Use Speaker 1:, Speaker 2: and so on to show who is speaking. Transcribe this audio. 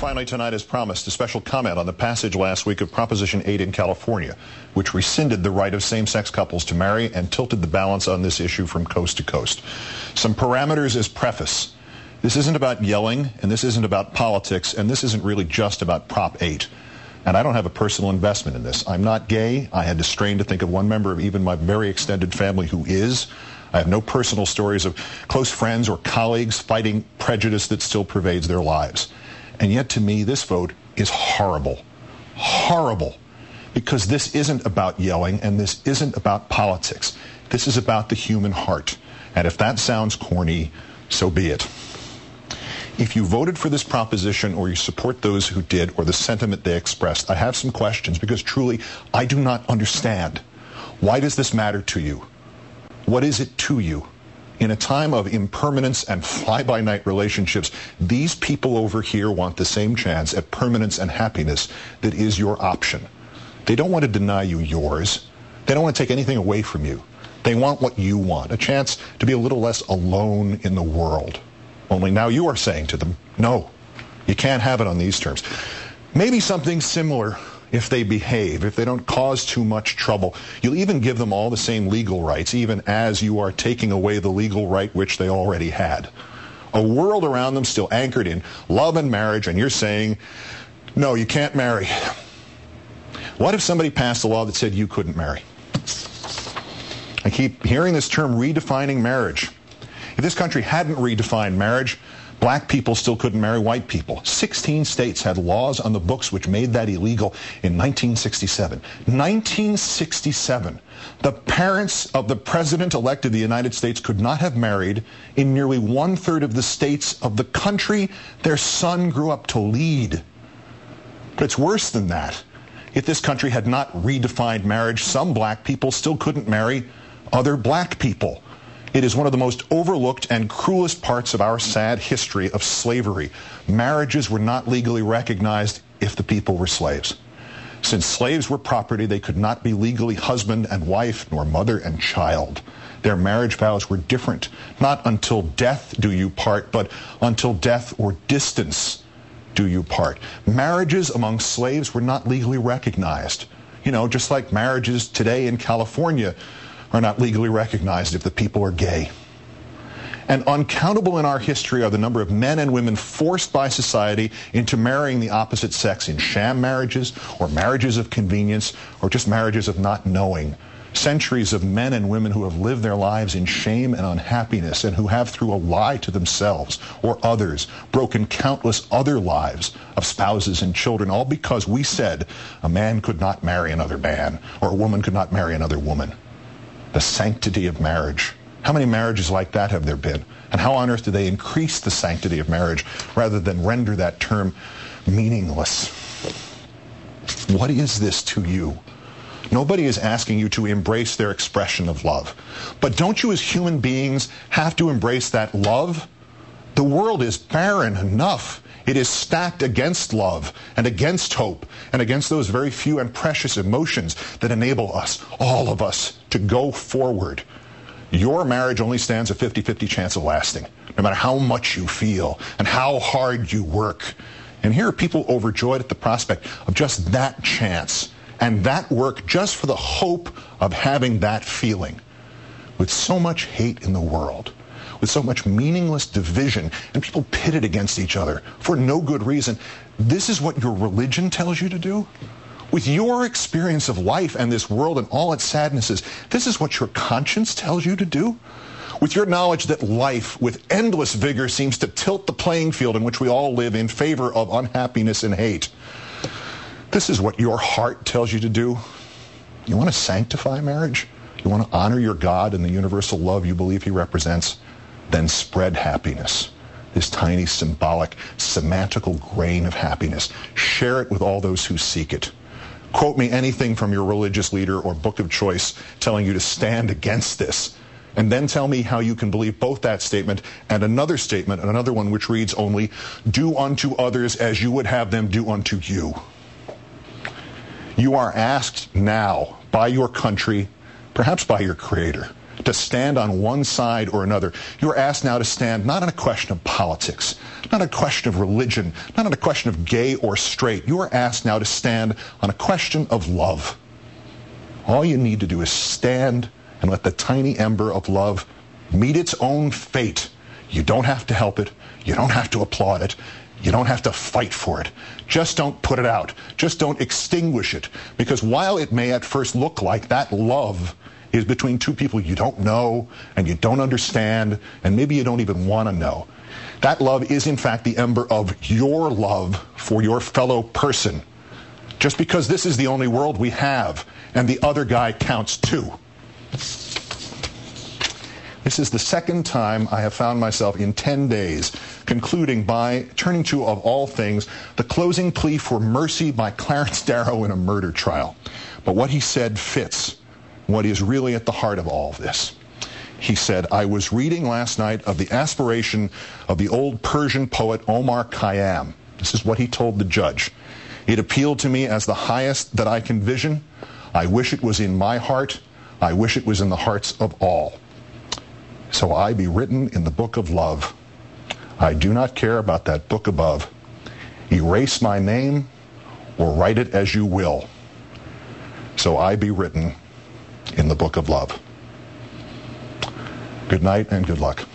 Speaker 1: Finally tonight, as promised, a special comment on the passage last week of Proposition 8 in California, which rescinded the right of same-sex couples to marry and tilted the balance on this issue from coast to coast. Some parameters as preface. This isn't about yelling, and this isn't about politics, and this isn't really just about Prop 8. And I don't have a personal investment in this. I'm not gay. I had to strain to think of one member of even my very extended family who is. I have no personal stories of close friends or colleagues fighting prejudice that still pervades their lives. And yet, to me, this vote is horrible. Horrible. Because this isn't about yelling, and this isn't about politics. This is about the human heart. And if that sounds corny, so be it. If you voted for this proposition, or you support those who did, or the sentiment they expressed, I have some questions, because truly, I do not understand. Why does this matter to you? What is it to you? In a time of impermanence and fly-by-night relationships, these people over here want the same chance at permanence and happiness that is your option. They don't want to deny you yours. They don't want to take anything away from you. They want what you want, a chance to be a little less alone in the world. Only now you are saying to them, no, you can't have it on these terms. Maybe something similar if they behave, if they don't cause too much trouble. You'll even give them all the same legal rights, even as you are taking away the legal right which they already had. A world around them still anchored in love and marriage, and you're saying, no, you can't marry. What if somebody passed a law that said you couldn't marry? I keep hearing this term, redefining marriage. If this country hadn't redefined marriage, black people still couldn't marry white people. 16 states had laws on the books which made that illegal in 1967. 1967. The parents of the president-elect of the United States could not have married in nearly 1/3 of the states of the country their son grew up to lead. But it's worse than that. If this country had not redefined marriage, some black people still couldn't marry other black people. It is one of the most overlooked and cruelest parts of our sad history of slavery. Marriages were not legally recognized if the people were slaves. Since slaves were property, they could not be legally husband and wife, nor mother and child. Their marriage vows were different. Not until death do you part, but until death or distance do you part. Marriages among slaves were not legally recognized. You know, just like marriages today in California are not legally recognized if the people are gay. And uncountable in our history are the number of men and women forced by society into marrying the opposite sex in sham marriages, or marriages of convenience, or just marriages of not knowing. Centuries of men and women who have lived their lives in shame and unhappiness, and who have, through a lie to themselves or others, broken countless other lives of spouses and children, all because we said a man could not marry another man, or a woman could not marry another woman. The sanctity of marriage. How many marriages like that have there been? And how on earth do they increase the sanctity of marriage rather than render that term meaningless? What is this to you? Nobody is asking you to embrace their expression of love. But don't you as human beings have to embrace that love? The world is barren enough. It is stacked against love and against hope and against those very few and precious emotions that enable us, all of us, to go forward. Your marriage only stands a 50-50 chance of lasting, no matter how much you feel and how hard you work. And here are people overjoyed at the prospect of just that chance and that work just for the hope of having that feeling. With so much hate in the world, with so much meaningless division, and people pitted against each other for no good reason, this is what your religion tells you to do? With your experience of life and this world and all its sadnesses, this is what your conscience tells you to do? With your knowledge that life, with endless vigor, seems to tilt the playing field in which we all live in favor of unhappiness and hate, this is what your heart tells you to do? You want to sanctify marriage? You want to honor your God and the universal love you believe he represents? Then spread happiness. This tiny, symbolic, semantical grain of happiness. Share it with all those who seek it. Quote me anything from your religious leader or book of choice telling you to stand against this. And then tell me how you can believe both that statement and another statement, and another one which reads only, do unto others as you would have them do unto you. You are asked now by your country, perhaps by your Creator, to stand on one side or another. You're asked now to stand not on a question of politics, not a question of religion, not on a question of gay or straight. You are asked now to stand on a question of love. All you need to do is stand and let the tiny ember of love meet its own fate. You don't have to help it. You don't have to applaud it. You don't have to fight for it. Just don't put it out. Just don't extinguish it. Because while it may at first look like that love is between two people you don't know and you don't understand and maybe you don't even want to know, that love is in fact the ember of your love for your fellow person. Just because this is the only world we have and the other guy counts too. This is the second time I have found myself in 10 days concluding by turning to, of all things, the closing plea for mercy by Clarence Darrow in a murder trial. But what he said fits what is really at the heart of all of this. He said, I was reading last night of the aspiration of the old Persian poet Omar Khayyam. This is what he told the judge. It appealed to me as the highest that I can vision. I wish it was in my heart. I wish it was in the hearts of all. So I be written in the book of love. I do not care about that book above. Erase my name or write it as you will. So I be written in the book of love. Good night and good luck.